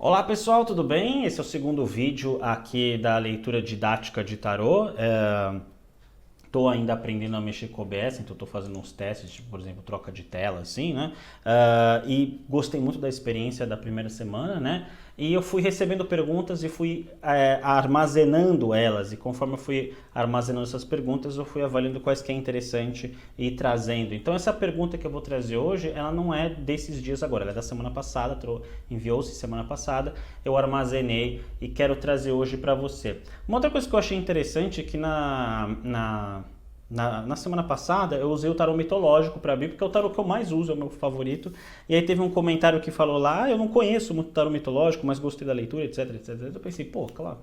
Olá pessoal, tudo bem? Esse é o segundo vídeo aqui da leitura didática de tarô. Estou ainda aprendendo a mexer com o OBS, então estou fazendo uns testes, tipo, por exemplo, troca de tela, assim, né? E gostei muito da experiência da primeira semana, né? E eu fui recebendo perguntas e fui armazenando elas. E conforme eu fui armazenando essas perguntas, eu fui avaliando quais que é interessante e trazendo. Então essa pergunta que eu vou trazer hoje, ela não é desses dias agora, ela é da semana passada, enviou-se semana passada, eu armazenei e quero trazer hoje para você. Uma outra coisa que eu achei interessante é que na semana passada eu usei o tarô mitológico para abrir, porque é o tarô que eu mais uso, é o meu favorito. E aí teve um comentário que falou lá, eu não conheço muito tarô mitológico, mas gostei da leitura, etc, etc. Eu pensei, pô, claro,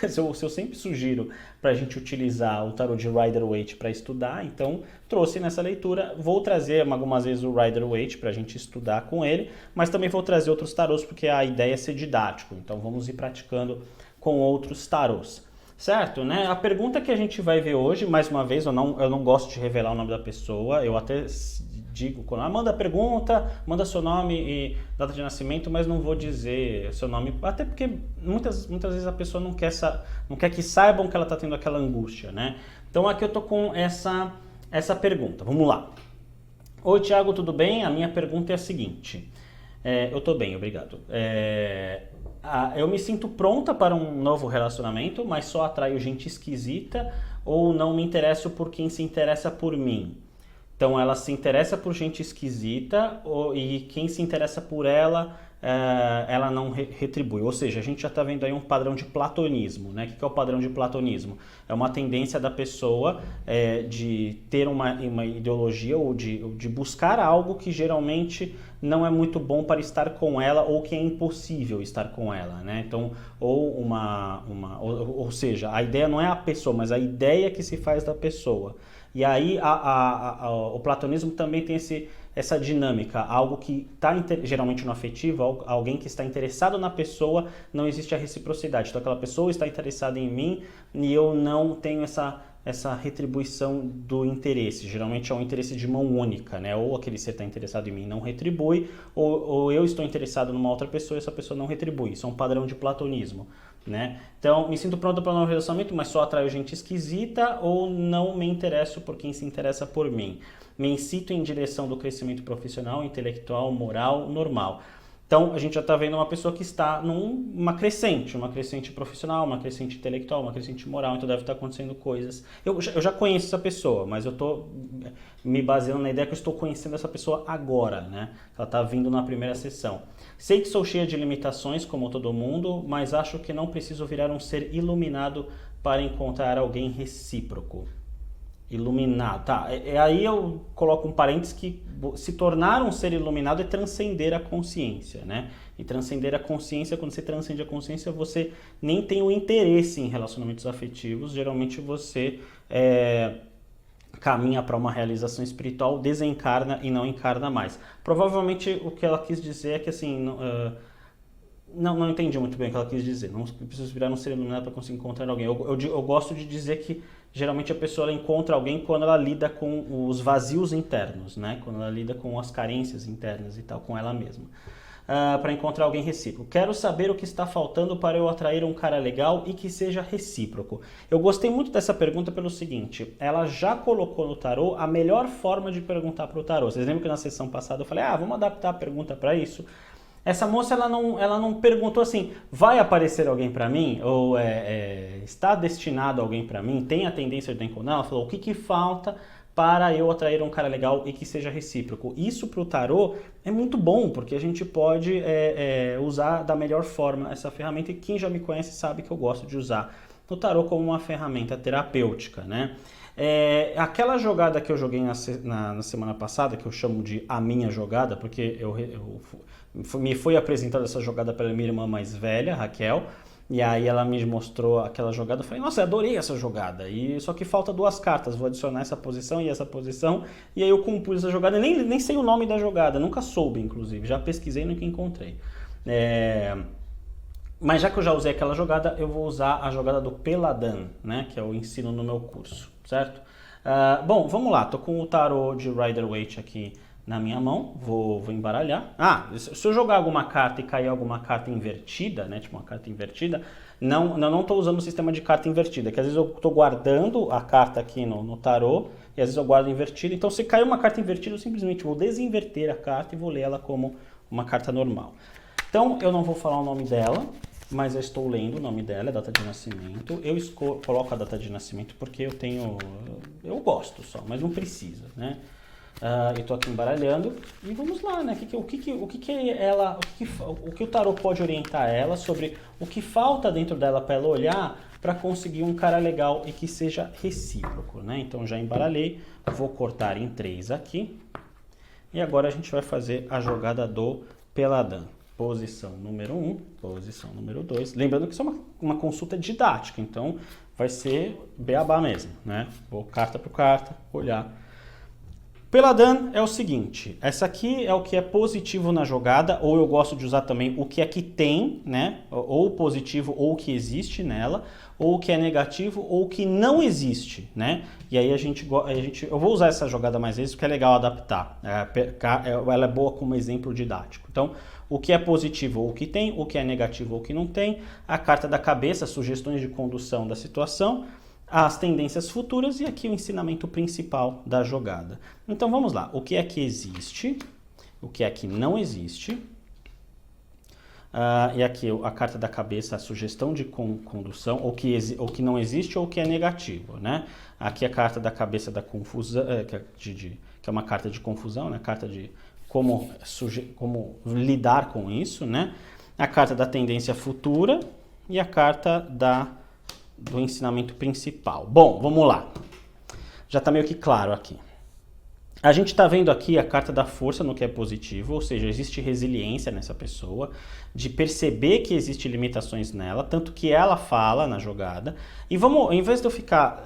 se eu sempre sugiro para a gente utilizar o tarô de Rider-Waite para estudar, então trouxe nessa leitura. Vou trazer algumas vezes o Rider-Waite para a gente estudar com ele, mas também vou trazer outros tarôs, porque a ideia é ser didático, então vamos ir praticando com outros tarôs. Certo, né? A pergunta que a gente vai ver hoje, mais uma vez, eu não gosto de revelar o nome da pessoa, eu até digo, quando manda a pergunta, manda seu nome e data de nascimento, mas não vou dizer seu nome, até porque muitas vezes a pessoa não quer que saibam que ela está tendo aquela angústia, né? Então aqui eu tô com essa pergunta, vamos lá. Oi Thiago, tudo bem? A minha pergunta é a seguinte, eu tô bem, obrigado. Eu me sinto pronta para um novo relacionamento, mas só atraio gente esquisita ou não me interesso por quem se interessa por mim. Então ela se interessa por gente esquisita e quem se interessa por ela, ela não retribui. Ou seja, a gente já está vendo aí um padrão de platonismo, né? O que é o padrão de platonismo? É uma tendência da pessoa de ter uma ideologia ou de buscar algo que geralmente não é muito bom para estar com ela ou que é impossível estar com ela, né? Então, ou seja, a ideia não é a pessoa, mas a ideia que se faz da pessoa. E aí o platonismo também tem essa dinâmica, algo que está geralmente no afetivo, alguém que está interessado na pessoa, não existe a reciprocidade. Então aquela pessoa está interessada em mim e eu não tenho essa retribuição do interesse. Geralmente é um interesse de mão única, né? Ou aquele ser está interessado em mim e não retribui, ou eu estou interessado numa outra pessoa e essa pessoa não retribui. Isso é um padrão de platonismo, né? Então, me sinto pronta para um novo relacionamento, mas só atraio gente esquisita ou não me interesso por quem se interessa por mim. Me incito em direção do crescimento profissional, intelectual, moral, normal. Então, a gente já está vendo uma pessoa que está numa crescente profissional, uma crescente intelectual, uma crescente moral, então deve estar acontecendo coisas. Eu já conheço essa pessoa, mas eu estou me baseando na ideia que eu estou conhecendo essa pessoa agora, né? Ela está vindo na primeira sessão. Sei que sou cheia de limitações, como todo mundo, mas acho que não preciso virar um ser iluminado para encontrar alguém recíproco. Iluminado, tá? Aí eu coloco um parênteses que se tornar um ser iluminado é transcender a consciência, né? E transcender a consciência, quando você transcende a consciência, você nem tem o interesse em relacionamentos afetivos, geralmente você caminha para uma realização espiritual, desencarna e não encarna mais. Provavelmente o que ela quis dizer é que assim... Não entendi muito bem o que ela quis dizer. Não preciso virar um ser iluminado para conseguir encontrar alguém. Eu gosto de dizer que geralmente a pessoa ela encontra alguém quando ela lida com os vazios internos, né? Quando ela lida com as carências internas e tal, com ela mesma. Para encontrar alguém recíproco. Quero saber o que está faltando para eu atrair um cara legal e que seja recíproco. Eu gostei muito dessa pergunta pelo seguinte, ela já colocou no tarô a melhor forma de perguntar para o tarô. Vocês lembram que na sessão passada eu falei, vamos adaptar a pergunta para isso? Essa moça ela não perguntou assim, vai aparecer alguém para mim? Ou está destinado alguém para mim? Tem a tendência de encontrar? Ela falou, o que falta para eu atrair um cara legal e que seja recíproco? Isso para o tarô é muito bom, porque a gente pode usar da melhor forma essa ferramenta, e quem já me conhece sabe que eu gosto de usar o tarô como uma ferramenta terapêutica, né? Aquela jogada que eu joguei na semana passada, que eu chamo de a minha jogada, porque me foi apresentada essa jogada pela minha irmã mais velha, Raquel, e aí ela me mostrou aquela jogada, eu falei, nossa, eu adorei essa jogada, só que falta duas cartas, vou adicionar essa posição e essa posição, e aí eu compus essa jogada, nem sei o nome da jogada, nunca soube, inclusive, já pesquisei e nunca encontrei. Mas já que eu já usei aquela jogada, eu vou usar a jogada do Peladan, né, que eu ensino no meu curso, certo? Bom, vamos lá, tô com o tarô de Rider-Waite aqui na minha mão, vou embaralhar. Ah, se eu jogar alguma carta e cair alguma carta invertida, né, tipo uma carta invertida, não estou usando o sistema de carta invertida, que às vezes eu estou guardando a carta aqui no tarô, e às vezes eu guardo invertida. Então, se cair uma carta invertida, eu simplesmente vou desinverter a carta e vou ler ela como uma carta normal. Então, eu não vou falar o nome dela, mas eu estou lendo o nome dela, a data de nascimento. Eu coloco a data de nascimento porque eu gosto só, mas não precisa, né? Eu estou aqui embaralhando e vamos lá, né? O que o tarô pode orientar ela sobre o que falta dentro dela para ela olhar para conseguir um cara legal e que seja recíproco, né? Então já embaralhei, vou cortar em 3 aqui e agora a gente vai fazer a jogada do Peladão. Posição número 1, posição número 2. Lembrando que isso é uma consulta didática, então vai ser beabá mesmo, né? Vou carta por carta, olhar. Peladan é o seguinte, essa aqui é o que é positivo na jogada, ou eu gosto de usar também o que é que tem, né? Ou positivo ou o que existe nela, ou o que é negativo ou o que não existe, né? E aí eu vou usar essa jogada mais vezes porque é legal adaptar. Ela é boa como exemplo didático. Então, o que é positivo ou o que tem, o que é negativo ou o que não tem, a carta da cabeça, sugestões de condução da situação, as tendências futuras e aqui o ensinamento principal da jogada. Então vamos lá, o que é que existe, o que é que não existe, e aqui a carta da cabeça, a sugestão de condução, o que não existe ou o que é negativo, né? Aqui a carta da cabeça da confusão, que é uma carta de confusão, né? Carta de como lidar com isso, né? A carta da tendência futura e a carta do ensinamento principal. Bom, vamos lá. Já está meio que claro aqui. A gente está vendo aqui a carta da força no que é positivo, ou seja, existe resiliência nessa pessoa, de perceber que existem limitações nela, tanto que ela fala na jogada. E vamos, em vez de eu ficar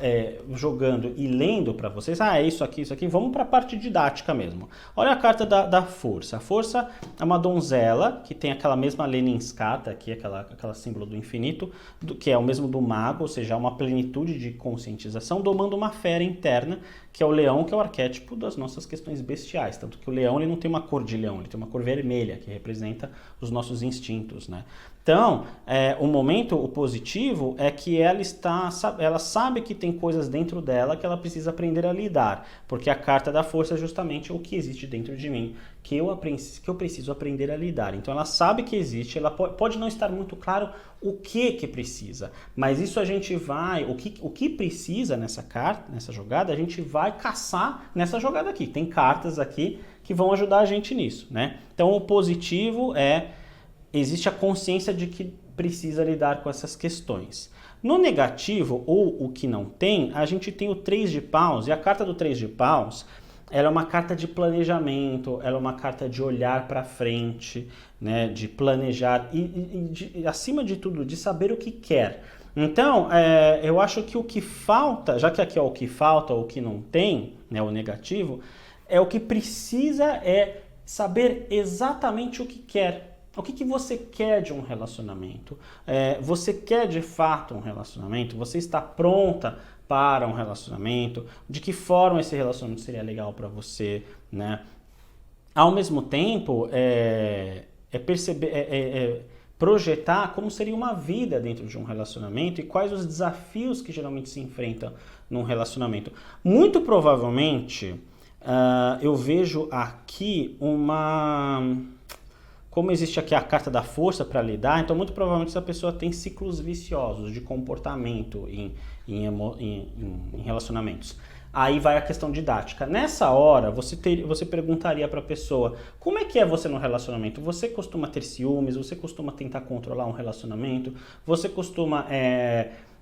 jogando e lendo para vocês, é isso aqui, vamos para a parte didática mesmo. Olha a carta da força. A força é uma donzela, que tem aquela mesma Leninskata aqui, aquela símbolo do infinito, que é o mesmo do mago, ou seja, uma plenitude de conscientização, domando uma fera interna, que é o leão, que é o arquétipo das nossas questões bestiais. Tanto que o leão ele não tem uma cor de leão, ele tem uma cor vermelha, que representa os nossos instintos, né? Então, o positivo é que ela sabe que tem coisas dentro dela que ela precisa aprender a lidar, porque a carta da força é justamente o que existe dentro de mim, que eu preciso aprender a lidar. Então ela sabe que existe, ela pode não estar muito claro o que precisa, mas isso a gente vai, o que precisa nessa carta, nessa jogada, a gente vai caçar nessa jogada aqui. Tem cartas aqui que vão ajudar a gente nisso, né? Então o positivo existe a consciência de que precisa lidar com essas questões. No negativo, ou o que não tem, a gente tem o 3 de paus, e a carta do 3 de paus, ela é uma carta de planejamento, ela é uma carta de olhar para frente, né, de planejar e acima de tudo, de saber o que quer. Então, eu acho que o que falta, já que aqui é o que falta ou o que não tem, né, o negativo, o que precisa saber exatamente o que quer. O que você quer de um relacionamento? Você quer de fato um relacionamento? Você está pronta para um relacionamento? De que forma esse relacionamento seria legal para você, né? Ao mesmo tempo, projetar como seria uma vida dentro de um relacionamento e quais os desafios que geralmente se enfrentam num relacionamento. Muito provavelmente, eu vejo aqui como existe aqui a carta da força para lidar, então muito provavelmente essa pessoa tem ciclos viciosos de comportamento em relacionamentos. Aí vai a questão didática. Nessa hora, você perguntaria para a pessoa, como é que é você no relacionamento? Você costuma ter ciúmes? Você costuma tentar controlar um relacionamento? Você costuma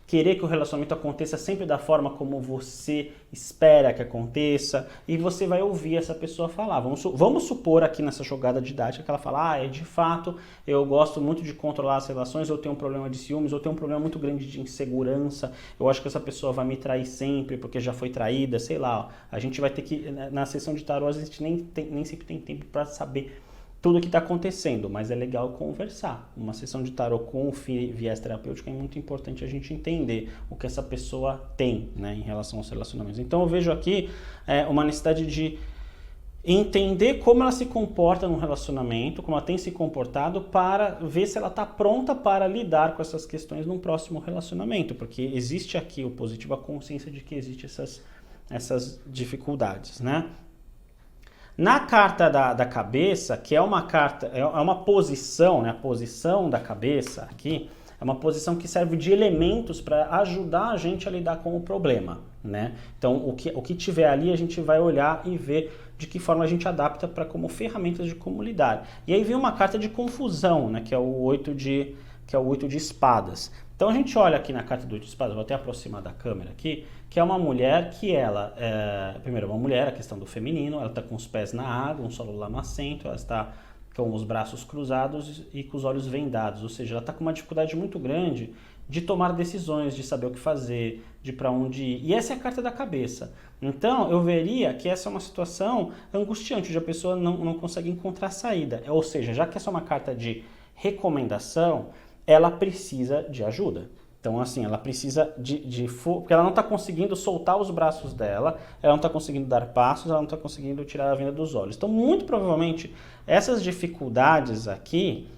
querer que o relacionamento aconteça sempre da forma como você espera que aconteça? E você vai ouvir essa pessoa falar. Vamos supor aqui nessa jogada didática que ela fala, de fato, eu gosto muito de controlar as relações, eu tenho um problema de ciúmes, eu tenho um problema muito grande de insegurança, eu acho que essa pessoa vai me trair sempre porque já foi traída, sei lá. A gente vai ter que, na sessão de tarô, a gente nem sempre tem tempo para saber tudo o que está acontecendo, mas é legal conversar. Uma sessão de tarô com viés terapêutico é muito importante a gente entender o que essa pessoa tem, né, em relação aos relacionamentos. Então eu vejo aqui uma necessidade de entender como ela se comporta no relacionamento, como ela tem se comportado, para ver se ela está pronta para lidar com essas questões num próximo relacionamento, porque existe aqui o positivo, a consciência de que existem essas dificuldades, né? Na carta da cabeça, que é uma carta, é uma posição, né? A posição da cabeça aqui é uma posição que serve de elementos para ajudar a gente a lidar com o problema, né? Então, o que tiver ali, a gente vai olhar e ver de que forma a gente adapta para como ferramentas de como lidar. E aí vem uma carta de confusão, né? Que é o 8 de espadas. Então, a gente olha aqui na carta do 8 de espadas, vou até aproximar da câmera aqui, que é uma mulher que ela, primeiro, é uma mulher, a questão do feminino, ela está com os pés na água, um solo lamacento, ela está com os braços cruzados e com os olhos vendados, ou seja, ela está com uma dificuldade muito grande de tomar decisões, de saber o que fazer, de para onde ir. E essa é a carta da cabeça. Então, eu veria que essa é uma situação angustiante, onde a pessoa não consegue encontrar saída. Ou seja, já que essa é uma carta de recomendação, ela precisa de ajuda. Então, assim, ela precisa porque ela não está conseguindo soltar os braços dela, ela não está conseguindo dar passos, ela não está conseguindo tirar a venda dos olhos. Então, muito provavelmente, essas dificuldades aqui,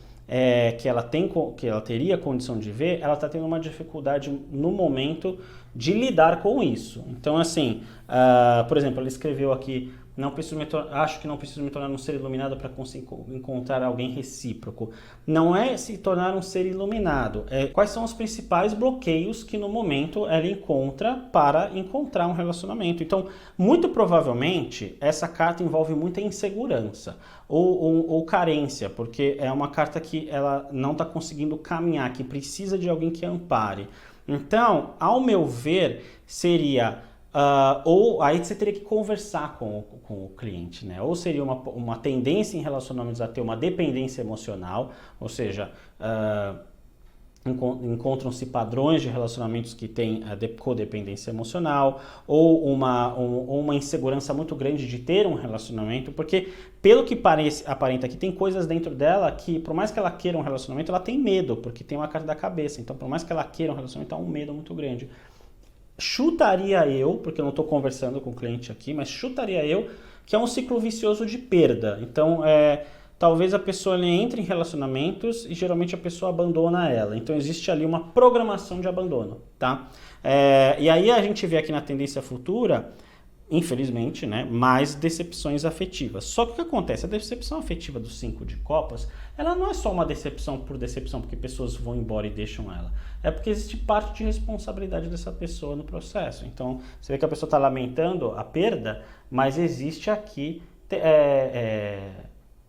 que ela teria condição de ver, ela está tendo uma dificuldade no momento de lidar com isso. Então, assim, por exemplo, ela escreveu aqui, acho que não preciso me tornar um ser iluminado para encontrar alguém recíproco. Não é se tornar um ser iluminado, quais são os principais bloqueios que no momento ela encontra para encontrar um relacionamento. Então, muito provavelmente, essa carta envolve muita insegurança ou carência, porque é uma carta que ela não está conseguindo caminhar, que precisa de alguém que ampare. Então, ao meu ver, seria... ou aí você teria que conversar com o cliente, né? Ou seria uma tendência em relacionamentos a ter uma dependência emocional, ou seja, encontram-se padrões de relacionamentos que têm codependência emocional, ou uma insegurança muito grande de ter um relacionamento, porque pelo que aparenta aqui, tem coisas dentro dela que, por mais que ela queira um relacionamento, ela tem medo, porque tem uma carta da cabeça. Então, por mais que ela queira um relacionamento, há um medo muito grande. Chutaria eu, porque eu não estou conversando com o cliente aqui, mas chutaria eu que é um ciclo vicioso de perda. Então, talvez a pessoa entre em relacionamentos e geralmente a pessoa abandona ela. Então, existe ali uma programação de abandono, tá? E aí a gente vê aqui na tendência futura, infelizmente, né, mais decepções afetivas. Só que o que acontece? A decepção afetiva do 5 de copas, ela não é só uma decepção por decepção, porque pessoas vão embora e deixam ela. É porque existe parte de responsabilidade dessa pessoa no processo. Então, você vê que a pessoa está lamentando a perda, mas existe aqui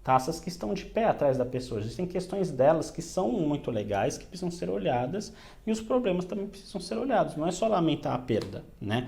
taças que estão de pé atrás da pessoa. Existem questões delas que são muito legais, que precisam ser olhadas, e os problemas também precisam ser olhados. Não é só lamentar a perda, né?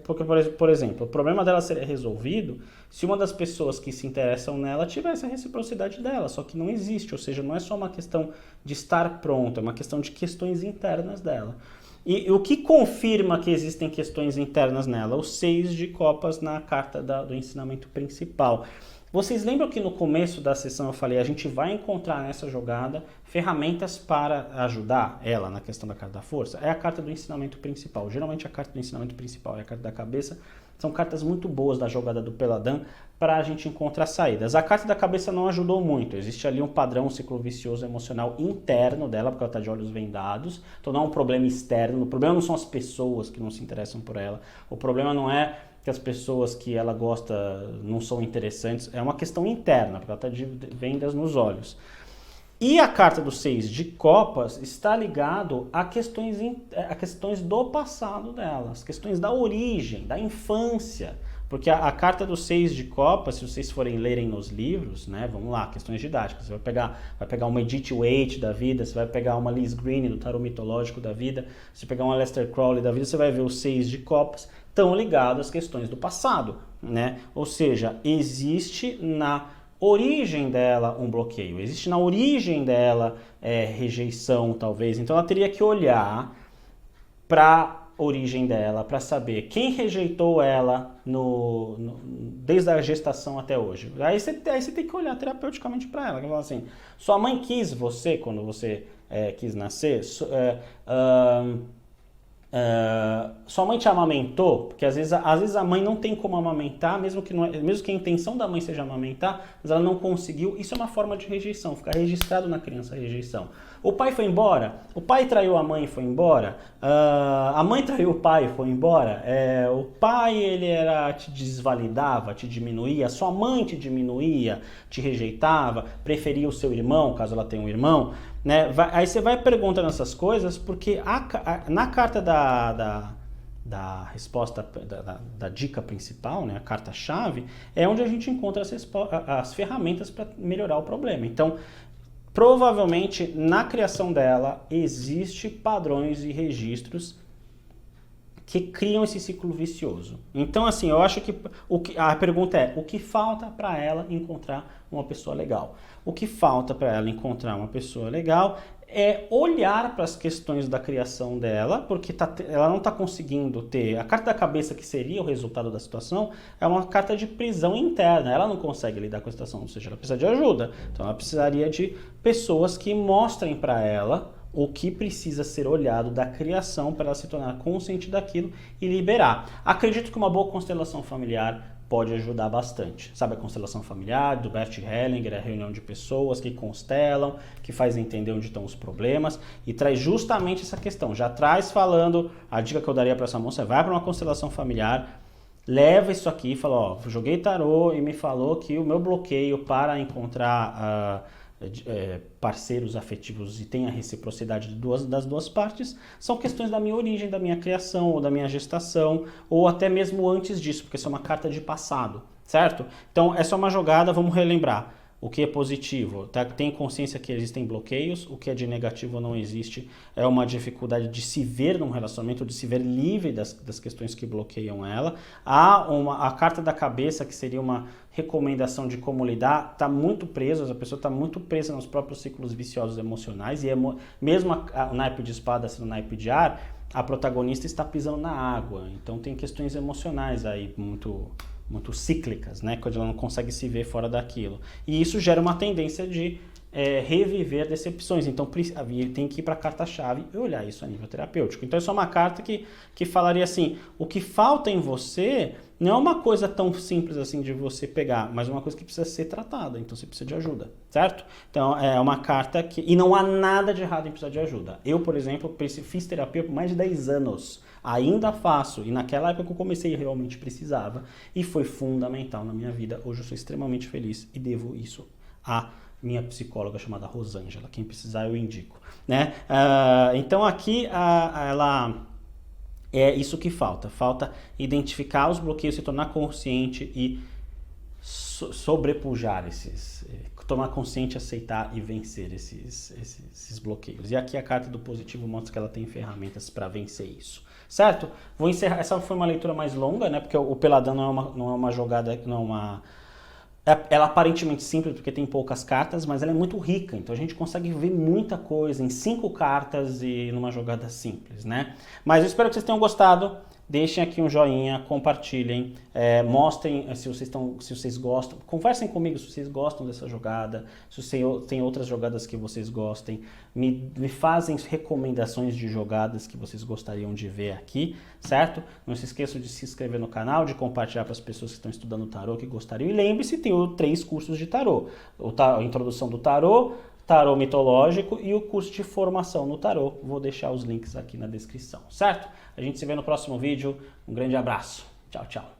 Porque, por exemplo, o problema dela seria resolvido se uma das pessoas que se interessam nela tivesse a reciprocidade dela, só que não existe. Ou seja, não é só uma questão de estar pronta, é uma questão de questões internas dela. E o que confirma que existem questões internas nela? Os 6 de copas na carta do ensinamento principal. Vocês lembram que no começo da sessão eu falei, a gente vai encontrar nessa jogada ferramentas para ajudar ela na questão da carta da força? É a carta do ensinamento principal. Geralmente a carta do ensinamento principal e a carta da cabeça são cartas muito boas da jogada do Peladan para a gente encontrar saídas. A carta da cabeça não ajudou muito. Existe ali um padrão, um ciclo vicioso emocional interno dela, porque ela está de olhos vendados. Então não é um problema externo. O problema não são as pessoas que não se interessam por ela. O problema não é que as pessoas que ela gosta não são interessantes, é uma questão interna, porque ela está de vendas nos olhos. E a carta dos 6 de copas está ligado a questões do passado dela, as questões da origem, da infância. Porque a carta dos 6 de copas, se vocês forem lerem nos livros, né, vamos lá, questões didáticas, você vai pegar uma Edith Waite da vida, você vai pegar uma Liz Greene do tarot mitológico da vida, você vai pegar uma Aleister Crowley da vida, você vai ver os 6 de copas, estão ligados às questões do passado, né? Ou seja, existe na origem dela um bloqueio, existe na origem dela rejeição, talvez. Então ela teria que olhar para a origem dela, para saber quem rejeitou ela desde a gestação até hoje. Aí você tem que olhar terapeuticamente para ela, que fala assim, sua mãe quis você quando você quis nascer? Sua mãe te amamentou, porque às vezes a mãe não tem como amamentar, mesmo que a intenção da mãe seja amamentar, mas ela não conseguiu. Isso é uma forma de rejeição, ficar registrado na criança a rejeição. O pai foi embora, o pai traiu a mãe e foi embora, a mãe traiu o pai e foi embora, o pai te desvalidava, te diminuía, sua mãe te diminuía, te rejeitava, preferia o seu irmão, caso ela tenha um irmão, né? Aí você vai perguntando essas coisas, porque na carta da resposta, da dica principal, né, a carta-chave, é onde a gente encontra as ferramentas para melhorar o problema. Então, provavelmente, na criação dela, existe padrões e registros que criam esse ciclo vicioso. Então, assim, eu acho que a pergunta é, o que falta para ela encontrar uma pessoa legal? O que falta para ela encontrar uma pessoa legal é olhar para as questões da criação dela, porque ela não está conseguindo ter... A carta da cabeça, que seria o resultado da situação, é uma carta de prisão interna. Ela não consegue lidar com a situação, ou seja, ela precisa de ajuda. Então, ela precisaria de pessoas que mostrem para ela o que precisa ser olhado da criação para ela se tornar consciente daquilo e liberar. Acredito que uma boa constelação familiar pode ajudar bastante. Sabe a constelação familiar do Bert Hellinger, a reunião de pessoas que constelam, que faz entender onde estão os problemas e traz justamente essa questão. Já traz falando, a dica que eu daria para essa moça é vai para uma constelação familiar, leva isso aqui e fala, ó, joguei tarô e me falou que o meu bloqueio para encontrar parceiros afetivos e tem a reciprocidade das duas partes, são questões da minha origem, da minha criação, ou da minha gestação, ou até mesmo antes disso, porque isso é uma carta de passado, certo? Então, essa é uma jogada, vamos relembrar. O que é positivo? Tem consciência que existem bloqueios, o que é de negativo não existe. É uma dificuldade de se ver num relacionamento, de se ver livre das questões que bloqueiam ela. A carta da cabeça, que seria uma recomendação de como lidar, está muito presa, a pessoa está muito presa nos próprios ciclos viciosos emocionais, e mesmo o naipe de espada sendo naipe de ar, a protagonista está pisando na água. Então tem questões emocionais aí muito cíclicas, né? Quando ela não consegue se ver fora daquilo. E isso gera uma tendência de reviver decepções. Então tem que ir para a carta-chave e olhar isso a nível terapêutico. Então isso é uma carta que falaria assim, o que falta em você não é uma coisa tão simples assim de você pegar, mas uma coisa que precisa ser tratada, então você precisa de ajuda, certo? Então é uma carta que... E não há nada de errado em precisar de ajuda. Eu, por exemplo, fiz terapia por mais de 10 anos. Ainda faço, e naquela época que eu comecei realmente precisava, e foi fundamental na minha vida. Hoje eu sou extremamente feliz e devo isso a minha psicóloga chamada Rosângela. Quem precisar eu indico, né? Então aqui ela é isso que falta identificar os bloqueios, se tornar consciente e sobrepujar tomar consciente, aceitar e vencer esses bloqueios. E aqui a carta do positivo mostra que ela tem ferramentas para vencer isso. Certo? Vou encerrar. Essa foi uma leitura mais longa, né? Porque o Peladão não é uma jogada, não é uma... Ela é aparentemente simples porque tem poucas cartas, mas ela é muito rica. Então a gente consegue ver muita coisa em 5 cartas e numa jogada simples, né? Mas eu espero que vocês tenham gostado. Deixem aqui um joinha, compartilhem, mostrem se vocês gostam, conversem comigo se vocês gostam dessa jogada, se tem outras jogadas que vocês gostem, me fazem recomendações de jogadas que vocês gostariam de ver aqui, certo? Não se esqueçam de se inscrever no canal, de compartilhar para as pessoas que estão estudando tarô, que gostariam, e lembre-se, tem 3 cursos de tarô, a introdução do tarô mitológico e o curso de formação no tarô. Vou deixar os links aqui na descrição, certo? A gente se vê no próximo vídeo. Um grande abraço. Tchau, tchau.